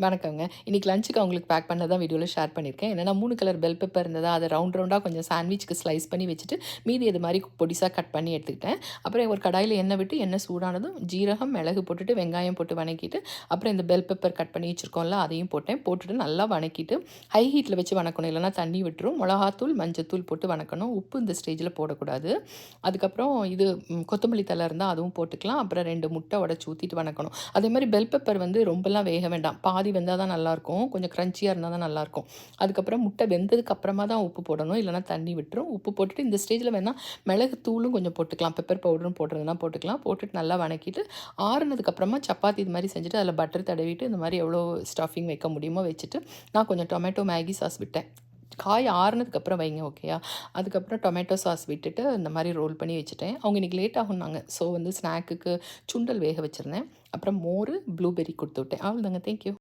வணக்கங்க. இன்னைக்கு லஞ்சுக்கு அவங்களுக்கு பேக் பண்ணது தான் வீடியோல ஷேர் பண்ணியிருக்கேன். என்னன்னா 3 கலர் பெல் பெப்பர் இருந்ததா, அத ரவுண்ட் ரவுண்டா கொஞ்சம் சாண்ட்விச்க்கு ஸ்லைஸ் பண்ணி வச்சுட்டு, மீதி இது மாரி பொடிசா கட் பண்ணி எடுத்துக்கிட்டேன். அப்புறம் ஒரு கடாயில எண்ணெய் விட்டு, எண்ணெய் சூடானதும் ஜீரகம், மிளகு போட்டுட்டு, வெங்காயம் போட்டு வணக்கிட்டு, அப்புறம் இந்த பெல் பெப்பர் கட் பண்ணி வச்சிருக்கோம்ல, அதையும் போட்டேன். போட்டுட்டு நல்லா வணக்கிட்டு, ஹை ஹீட்ல வச்சு வணக்கணும். இல்லன்னா தண்ணி விட்டுரும். மொளகாத்தூள், மஞ்சத்தூள் போட்டு வணக்கணும். உப்பு இந்த ஸ்டேஜ்ல போடக்கூடாது. அதுக்கப்புறம் இது கொத்தமல்லி தழை இருந்தா அதுவும் போட்டுக்கலாம். அப்புறம் 2 முட்டை உடைச்சு ஊத்திட்டு வணக்கணும். அதே மாரி பெல் பெப்பர் வந்து ரொம்பலாம் வேக வேண்டாம். பாதி வெந்தா தான் நல்லாயிருக்கும். கொஞ்சம் கிரன்ச்சியா இருந்தா தான் நல்லாயிருக்கும். அதுக்கப்புறம் முட்டை வெந்ததுக்கு அப்புறமா தான் உப்பு போடணும். இல்லன்னா தண்ணி விட்டுரும். உப்பு போட்டுட்டு இந்த ஸ்டேஜ்ல வேணா மிளகு தூளும் கொஞ்சம் போட்டுக்கலாம். பெப்பர் பவுடரும் போடுறதுனா போட்டுக்கலாம். போட்டுட்டு நல்லா வணக்கிட்டு, ஆறுனதுக்கு அப்புறமா சப்பாத்தி இது மாரி செஞ்சுட்டு அதில பட்டர் தடவிட்டு, இந்த மாரி எவ்வளோ ஸ்டஃபிங் வைக்க முடியுமோ வச்சுட்டு, நான் கொஞ்சம் டொமேட்டோ மேகி சாஸ் விட்டேன். காய் ஆறுனதுக்கு அப்புறம் வைங்க ஓகேயா? அதுக்கப்புறம் டொமேட்டோ சாஸ் விட்டுட்டு, இந்த மாரி ரோல் பண்ணி வச்சுட்டேன். அவங்க இன்னைக்கு லேட் ஆகும்னாங்க. ஸோ வந்து ஸ்நாக்குக்கு சுண்டல் வேக வச்சிருந்தேன். அப்புறம் மோரு, ப்ளூபெர்ரி குடுத்து விட்டேன். அவ்வளோதாங்க. Thank you.